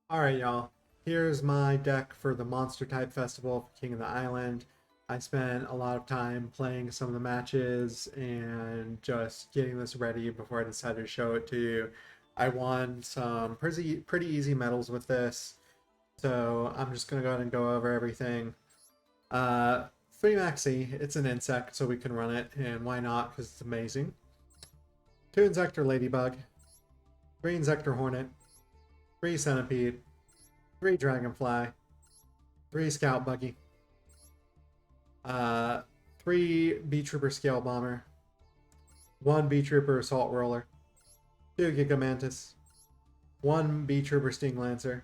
Alright, y'all. Here's my deck for the Monster Type Festival for King of the Island. I spent a lot of time playing some of the matches and just getting this ready before I decided to show it to you. I won some pretty easy medals with this, so I'm just going to go ahead and go over everything. 3 Maxi, it's an insect, so we can run it, and why not, because it's amazing. 2 Inzektor Ladybug, 3 Inzektor Hornet, 3 Centipede, 3 Dragonfly, 3 Scout Buggy, 3 B-Trooper Scale Bomber, 1 B-Trooper Assault Roller, 2 Gigamantis, 1 B-Trooper Sting Lancer,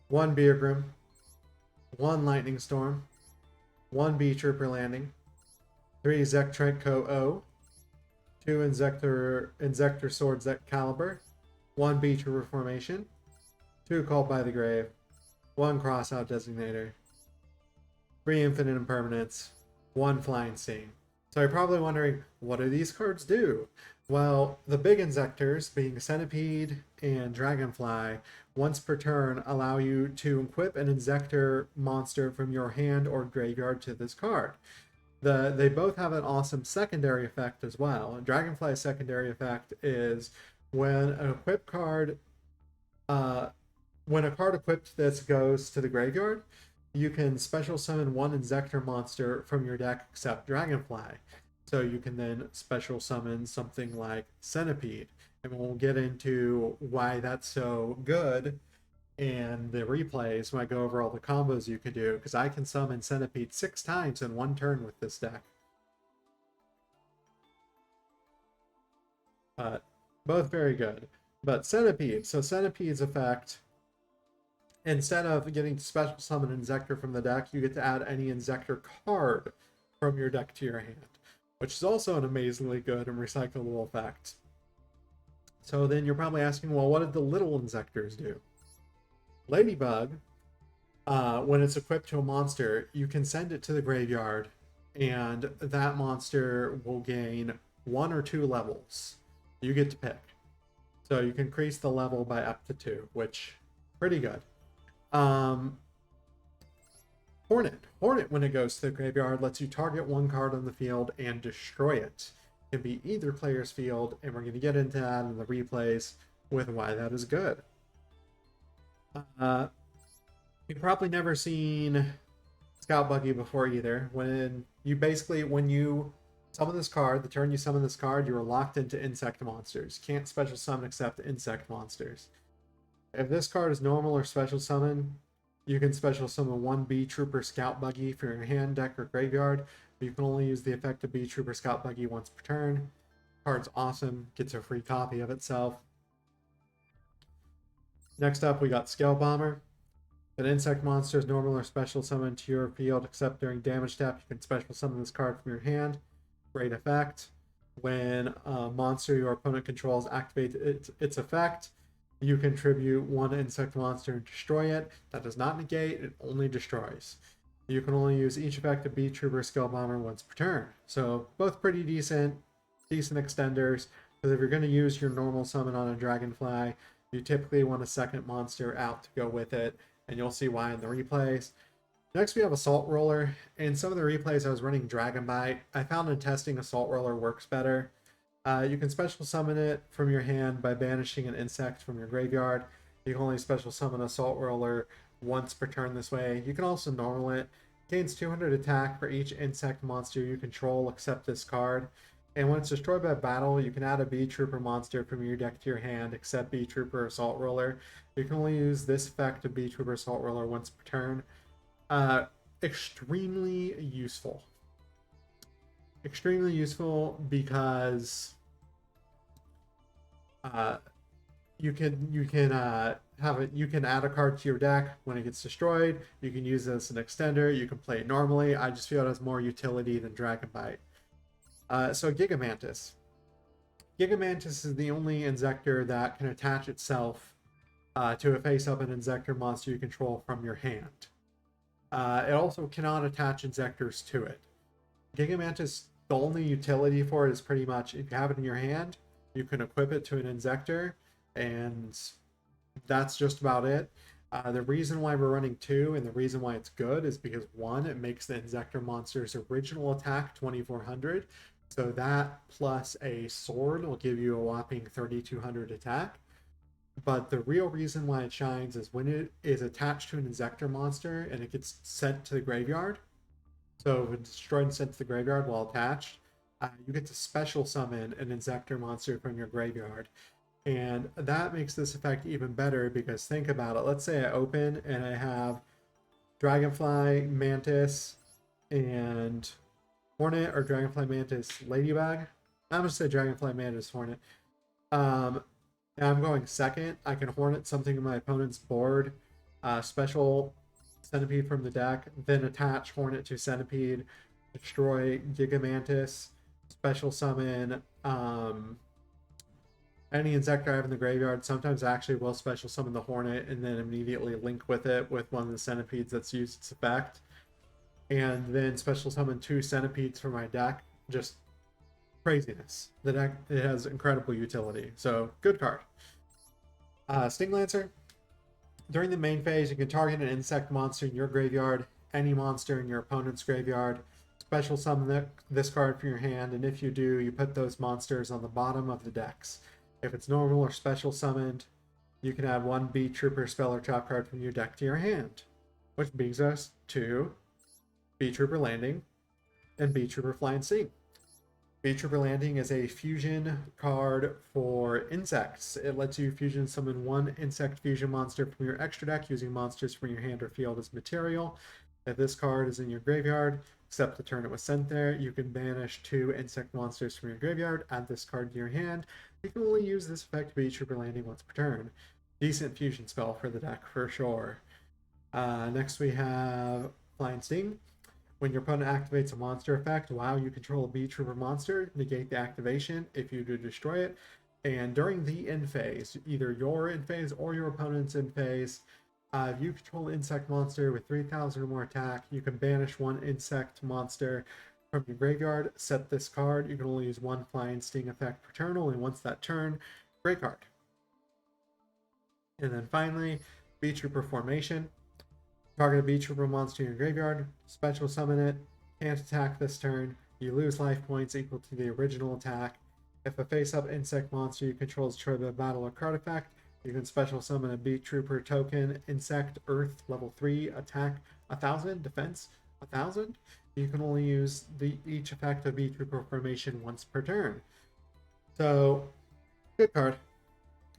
1 Beergrim, 1 Lightning Storm, 1 B-Trooper Landing, 3 Zektrenko O, 2 Inzektor Swords at Caliber, 1 B-Trooper Formation, 2 Called by the Grave, 1 Crossout Designator, 3 Infinite Impermanence, 1 Flying Sting. So you're probably wondering, what do these cards do? Well, the big Inzektors, being Centipede and Dragonfly, once per turn allow you to equip an Inzektor monster from your hand or graveyard to this card. They both have an awesome secondary effect as well. Dragonfly's secondary effect is when an equipped card, when a card equipped this goes to the graveyard, you can special summon 1 Inzektor monster from your deck except Dragonfly. So you can then special summon something like Centipede. And we'll get into why that's so good in the replays when I go over all the combos you can do, because I can summon Centipede 6 times in one turn with this deck. Both very good. But Centipede, so Centipede's effect, instead of getting to special summon an Inzektor from the deck, you get to add any Inzektor card from your deck to your hand, which is also an amazingly good and recyclable effect. So then you're probably asking, well, what did the little Inzektors do? Ladybug, when it's equipped to a monster, you can send it to the graveyard, and that monster will gain 1 or 2 levels. You get to pick. So you can increase the level by up to 2, which pretty good. Hornet, when it goes to the graveyard, lets you target 1 card on the field and destroy it. It can be either player's field, and we're going to get into that in the replays with why that is good. You've probably never seen Scout Buggy before either. When you summon this card, the turn you summon this card, you are locked into insect monsters. Can't special summon except insect monsters. If this card is normal or special summon, you can special summon 1 B-Trooper Scout Buggy for your hand, deck, or graveyard. But you can only use the effect of B-Trooper Scout Buggy once per turn. Card's awesome, gets a free copy of itself. Next up, we got Scale Bomber. If an insect monster is normal or special summoned to your field, except during damage tap, you can special summon this card from your hand. Great effect. When a monster your opponent controls activates its effect, you contribute 1 insect monster and destroy it. That does not negate, it only destroys. You can only use each effect of B-Trooper Scale Bomber once per turn. So both pretty decent extenders, because if you're going to use your normal summon on a Dragonfly, you typically want a second monster out to go with it, and you'll see why in the replays. Next, we have Assault Roller. In some of the replays, I was running Dragon Bite. I found in testing Assault Roller works better. You can special summon it from your hand by banishing an insect from your graveyard. You can only special summon Assault Roller once per turn this way. You can also normal it. Gains 200 attack for each insect monster you control except this card. And when it's destroyed by battle, you can add a B-Trooper monster from your deck to your hand, except B-Trooper Assault Roller. You can only use this effect of B-Trooper Assault Roller once per turn. Extremely useful. Extremely useful because you can add a card to your deck when it gets destroyed. You can use it as an extender. You can play it normally. I just feel it has more utility than Dragon Bite. So Gigamantis. Gigamantis is the only Inzektor that can attach itself to a face-up an Inzektor monster you control from your hand. It also cannot attach Inzektors to it. Gigamantis, the only utility for it is pretty much if you have it in your hand, you can equip it to an Inzektor, and That's just about it. The reason why we're running two and the reason why it's good is because one, it makes the Inzektor monster's original attack 2400. So that plus a sword will give you a whopping 3200 attack. But the real reason why it shines is when it is attached to an Inzektor monster and it gets sent to the graveyard. So if it's destroyed and sent to the graveyard while attached, you get to special summon an Inzektor monster from your graveyard. And that makes this effect even better because think about it. Let's say I open and I have Dragonfly, Mantis, and Hornet, or Dragonfly, Mantis, Ladybug. I'm going to say Dragonfly, Mantis, Hornet. And I'm going second. I can Hornet something in my opponent's board, special Centipede from the deck, then attach Hornet to Centipede, destroy Gigamantis, special summon any Inzektor I have in the graveyard. Sometimes I actually will special summon the Hornet and then immediately link with it with one of the Centipedes that's used its effect. And then special summon 2 Centipedes for my deck. Just craziness. The deck, it has incredible utility. So, good card. Sting Lancer. During the main phase, you can target an insect monster in your graveyard, any monster in your opponent's graveyard, special summon this card from your hand, and if you do, you put those monsters on the bottom of the decks. If it's normal or special summoned, you can add 1 Beat Trooper spell or trap card from your deck to your hand. Which brings us to Beat Trooper Landing and Beat Trooper Flying Sea. Beat Trooper Landing is a fusion card for insects. It lets you fusion summon 1 insect fusion monster from your extra deck using monsters from your hand or field as material. If this card is in your graveyard, except the turn it was sent there, you can banish 2 insect monsters from your graveyard, add this card to your hand. You can only use this effect to Beat Trooper Landing once per turn. Decent fusion spell for the deck for sure. Next we have Flying Sting. When your opponent activates a monster effect while you control a Beat Trooper monster, negate the activation if you do destroy it. And during the end phase, either your end phase or your opponent's end phase, if you control an insect monster with 3,000 or more attack, you can banish 1 insect monster from your graveyard, set this card. You can only use 1 Flying Sting effect per turn, only once that turn. Great card. And then finally, Beat Trooper Formation. Target a Beat Trooper monster in your graveyard, special summon it, can't attack this turn, you lose life points equal to the original attack. If a face-up insect monster you control is destroyed by battle or card effect, you can special summon a Beat Trooper token, Insect, Earth, level 3, attack 1000, defense 1000. You can only use each effect of Beat Trooper Formation once per turn. So, good card.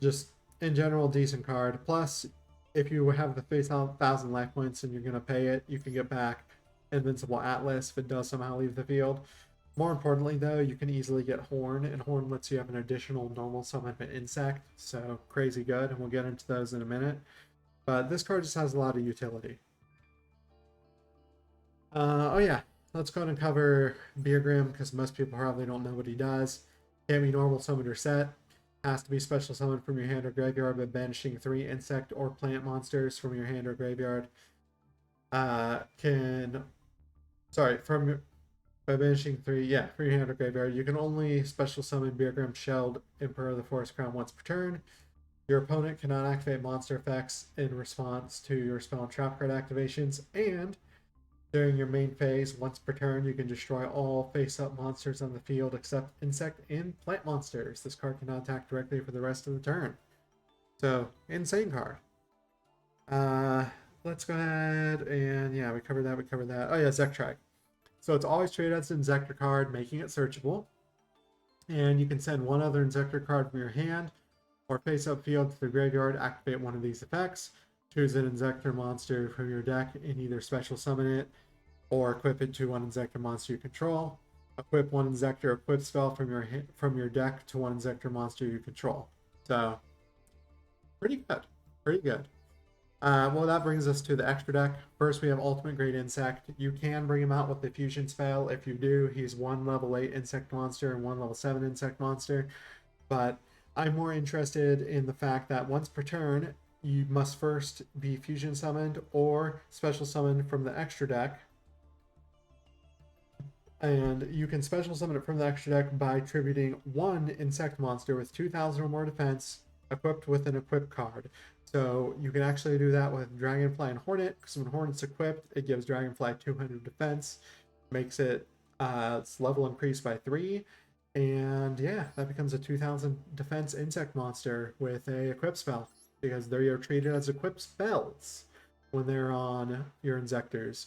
Just, in general, decent card. Plus, if you have the face 1000 life points and you're going to pay it, you can get back Invincible Atlas if it does somehow leave the field. More importantly, though, you can easily get Horn, and Horn lets you have an additional normal summon an insect, so crazy good, and we'll get into those in a minute. But this card just has a lot of utility. Oh yeah, let's go ahead and cover Beergrim, because most people probably don't know what he does. Can't be normal summoned or set. Has to be special summoned from your hand or graveyard by banishing 3 insect or plant monsters from your hand or graveyard. By banishing 3, from your hand or graveyard. You can only special summon Beergrim Shelled Emperor of the Forest Crown once per turn. Your opponent cannot activate monster effects in response to your spell and trap card activations, and during your main phase, once per turn, you can destroy all face-up monsters on the field except insect and plant monsters. This card cannot attack directly for the rest of the turn. So, insane card. Let's go ahead and, we covered that. Oh yeah, Zektrag. So it's always treated as an Inzektor card, making it searchable. And you can send 1 other Inzektor card from your hand or face-up field to the graveyard, activate one of these effects. Choose an Inzektor monster from your deck and either special summon it or equip it to 1 Inzektor monster you control. Equip 1 Inzektor equip spell from your deck to 1 Inzektor monster you control. So, pretty good. Well, that brings us to the extra deck. First, we have Ultimate Great Insect. You can bring him out with the Fusion spell. If you do, he's 1 level 8 insect monster and 1 level 7 insect monster. But I'm more interested in the fact that once per turn, you must first be Fusion summoned or special summoned from the extra deck. And you can special summon it from the extra deck by tributing 1 insect monster with 2,000 or more defense equipped with an equip card. So you can actually do that with Dragonfly and Hornet, because when Hornet's equipped, it gives Dragonfly 200 defense, makes it its level increased by 3, and yeah, that becomes a 2000 defense insect monster with a equip spell, because they are treated as equipped spells when they're on your Inzektors.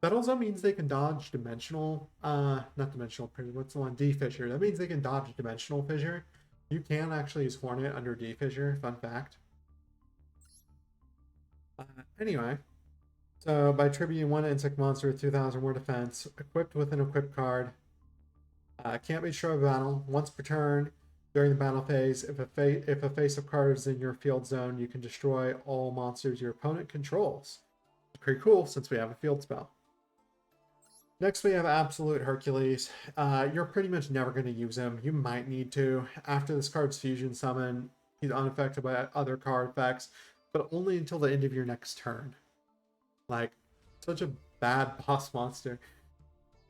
That also means they can dodge dimensional, not dimensional, what's the one? D-Fissure. That means they can dodge dimensional fissure. You can actually use Hornet under D-Fissure, fun fact. Anyway, so by tributing one insect monster with 2000 more defense, equipped with an equipped card, can't be destroyed by battle. Once per turn, during the battle phase, if a face-up card is in your field zone, you can destroy all monsters your opponent controls. It's pretty cool since we have a field spell. Next, we have Absolute Hercules. You're pretty much never going to use him. You might need to. After this card's fusion summon, he's unaffected by other card effects, but only until the end of your next turn. Like, such a bad boss monster.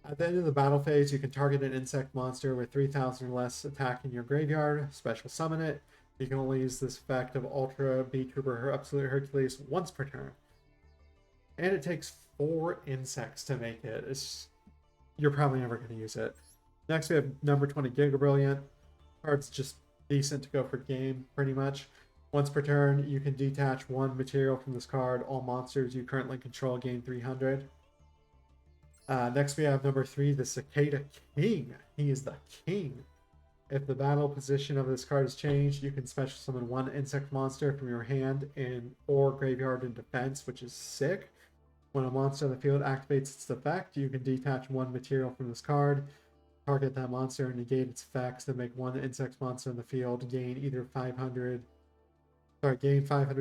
At the end of the battle phase, you can target an insect monster with 3000 or less attack in your graveyard, special summon it. You can only use this effect of Ultra B-Trooper or Absolute Hercules once per turn. And it takes 4 insects to make it. You're probably never going to use it. Next, we have number 20 Giga Brilliant. Card's just decent to go for game, pretty much. Once per turn, you can detach 1 material from this card. All monsters you currently control gain 300. Next, we have number 3, the Cicada King. He is the king. If the battle position of this card is changed, you can special summon 1 insect monster from your hand or graveyard in defense, which is sick. When a monster on the field activates its effect, you can detach 1 material from this card, target that monster, and negate its effects to make 1 insect monster in the field gain 500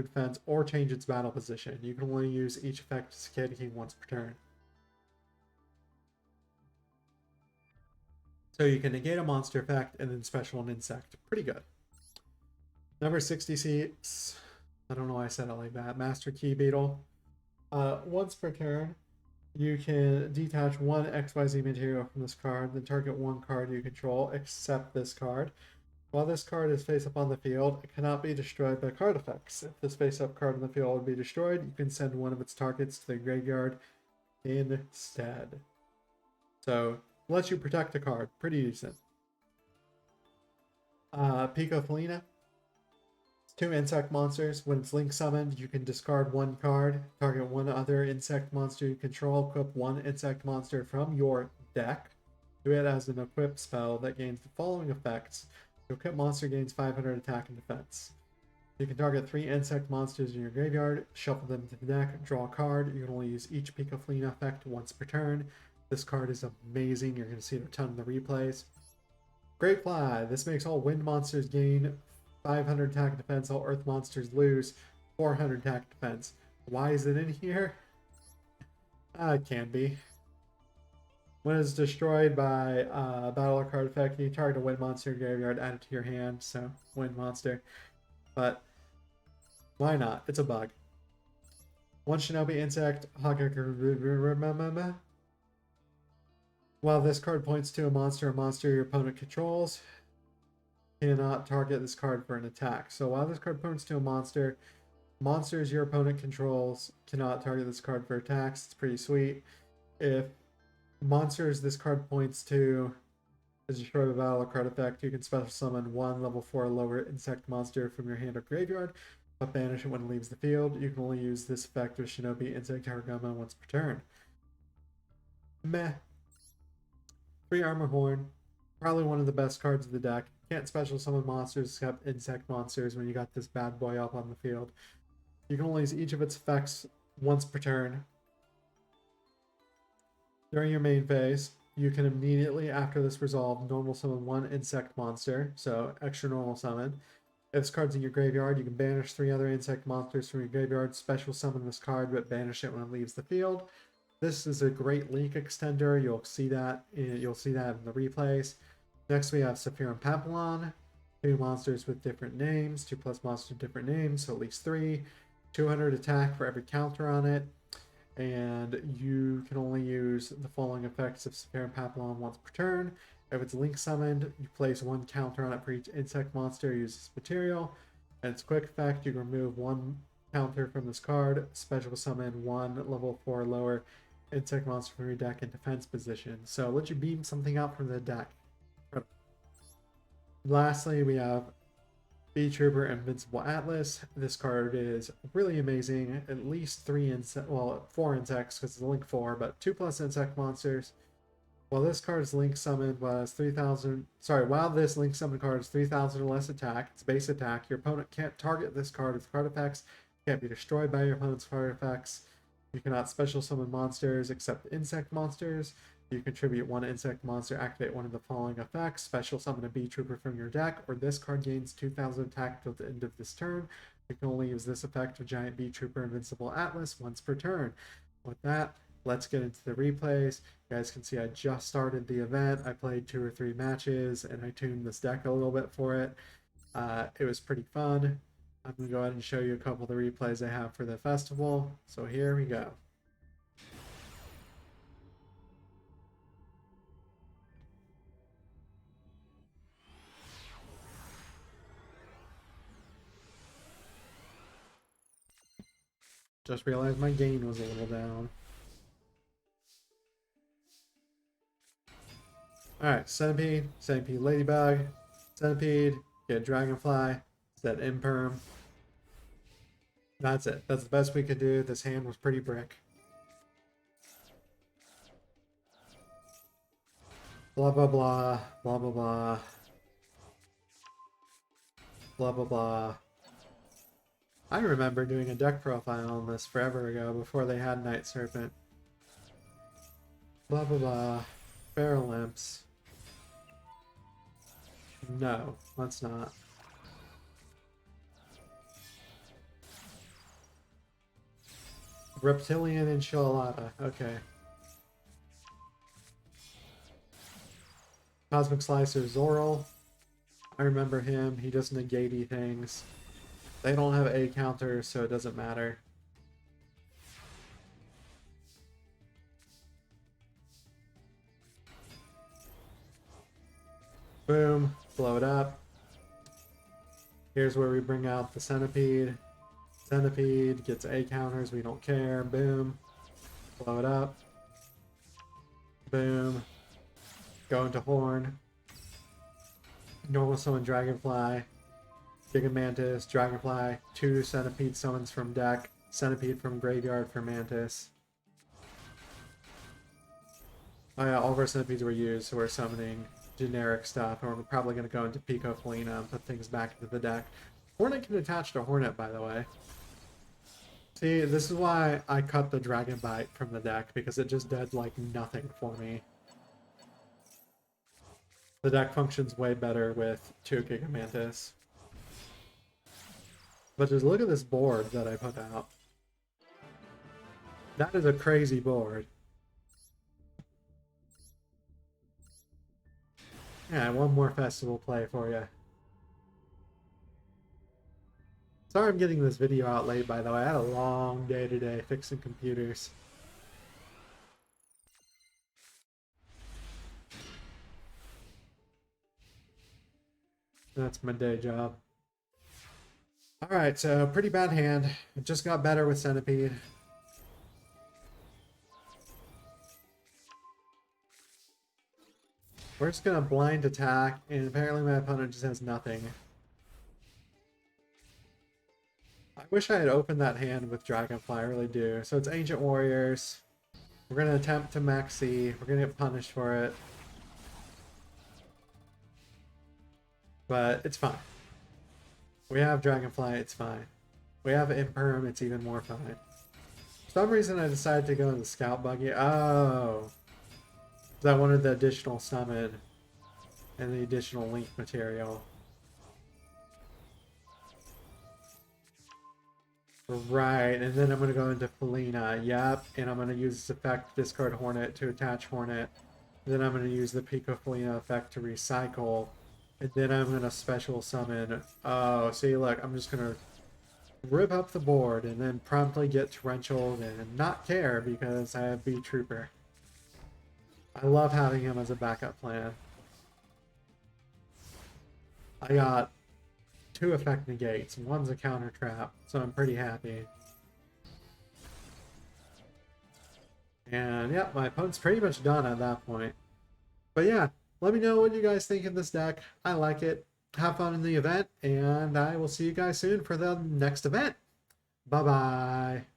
defense or change its battle position. You can only use each effect to Cicada King once per turn. So you can negate a monster effect and then special an insect. Pretty good. Number 66. I don't know why I said it like that. Master Key Beetle. Once per turn, you can detach 1 XYZ material from this card, then target 1 card you control, except this card. While this card is face up on the field, it cannot be destroyed by card effects. If this face up card on the field would be destroyed, you can send 1 of its targets to the graveyard instead. So, lets you protect the card. Pretty decent. Pico Felina. 2 insect monsters. When it's link summoned, you can discard 1 card, target 1 other insect monster you control, equip 1 insect monster from your deck. Do it as an equip spell that gains the following effects. The equipped monster gains 500 attack and defense. You can target 3 insect monsters in your graveyard, shuffle them to the deck, draw a card. You can only use each Pico Felina effect once per turn. This card is amazing. You're going to see it a ton in the replays. Great Fly. This makes all wind monsters gain 500 attack and defense. All earth monsters lose 400 attack and defense. Why is it in here? It can be. When it's destroyed by battle or card effect, you target a wind monster in your graveyard, add it to your hand. So, wind monster. But why not? It's a bug. 1 Shinobi Insect. While this card points to a monster your opponent controls, cannot target this card for an attack. So while this card points to a monsters your opponent controls cannot target this card for attacks. It's pretty sweet. If monsters this card points to is destroyed by battle or card effect, you can special summon 1 level 4 lower insect monster from your hand or graveyard, but banish it when it leaves the field. You can only use this effect with Shinobi Insect Haragama once per turn. Meh. 3 Armor Horn. Probably one of the best cards of the deck. Can't special summon monsters except insect monsters when you got this bad boy up on the field. You can only use each of its effects once per turn. During your main phase, you can immediately after this resolve normal summon 1 insect monster, so extra normal summon. If this card's in your graveyard, you can banish 3 other insect monsters from your graveyard, special summon this card, but banish it when it leaves the field. This is a great link extender. You'll see that in the replays. Next, we have Saphir and Papillon. 2 monsters with different names. 2 plus monsters with different names, so at least 3. 200 attack for every counter on it. And you can only use the following effects of Saphir and Papillon once per turn. If it's link summoned, you place 1 counter on it for each insect monster uses material. And its quick effect, you can remove one counter from this card, special summon one level 4 lower insect monster from your deck in defense position. So let you beam something out from the deck. Lastly, we have Bee Trooper Invincible Atlas. This card is really amazing. At least 4 insects because it's a link 4, but 2+ insect monsters. While this card's link summon was 3,000, while this link summon card is 3,000 or less attack, its base attack, your opponent can't target this card with card effects, can't be destroyed by your opponent's card effects. You cannot special summon monsters except insect monsters. You contribute one insect monster, activate one of the following effects, special summon a Bee Trooper from your deck, or this card gains 2,000 attack till the end of this turn. You can only use this effect with Giant Bee Trooper Invincible Atlas once per turn. With that, let's get into the replays. You guys can see I just started the event. I played 2 or 3 matches and I tuned this deck a little bit for it. It was pretty fun. I'm going to go ahead and show you a couple of the replays I have for the festival. So here we go. Just realized my gain was a little down. Alright, Centipede, Centipede Ladybug, Centipede, get Dragonfly, set Imperm. That's it. That's the best we could do. This hand was pretty brick. Blah blah blah, blah blah blah. Blah blah blah. I remember doing a deck profile on this forever ago before they had Night Serpent. Blah blah blah. Feral Imps. No, let's not. Reptilian Enchilada. Okay. Cosmic Slicer Zoral. I remember him. He does negate things. They don't have A counters, so it doesn't matter. Boom. Blow it up. Here's where we bring out the Centipede. Centipede gets A counters. We don't care. Boom. Blow it up. Boom. Go into Horn. Normal summon Dragonfly. Gigamantis, Dragonfly, 2 Centipede summons from deck, Centipede from Graveyard for Mantis. Oh yeah, all of our Centipedes were used, so we're summoning generic stuff, and we're probably going to go into Pico Felina and put things back into the deck. Hornet can attach to Hornet, by the way. See, this is why I cut the Dragon Bite from the deck, because it just did, like, nothing for me. The deck functions way better with 2 Gigamantis. But just look at this board that I put out. That is a crazy board. Yeah, one more festival play for you. Sorry I'm getting this video out late, by the way. I had a long day today fixing computers. That's my day job. Alright, so pretty bad hand. It just got better with Centipede. We're just gonna blind attack, and apparently my opponent just has nothing. I wish I had opened that hand with Dragonfly, I really do. So it's Ancient Warriors. We're gonna attempt to maxi. We're gonna get punished for it. But it's fine. We have Dragonfly, it's fine. We have Imperm, it's even more fine. For some reason I decided to go in the Scout Buggy. Oh. Because I wanted the additional summon and the additional link material. Right, and then I'm going to go into Felina. Yep, and I'm going to use this effect, discard Hornet to attach Hornet. Then I'm going to use the Pico Felina effect to recycle. And then I'm going to special summon. Oh, see, look, I'm just going to rip up the board and then promptly get torrential and not care because I have Bee Trooper. I love having him as a backup plan. I got 2 effect negates. One's a counter trap, so I'm pretty happy. And yeah, my opponent's pretty much done at that point. But yeah, let me know what you guys think of this deck. I like it. Have fun in the event, and I will see you guys soon for the next event. Bye-bye.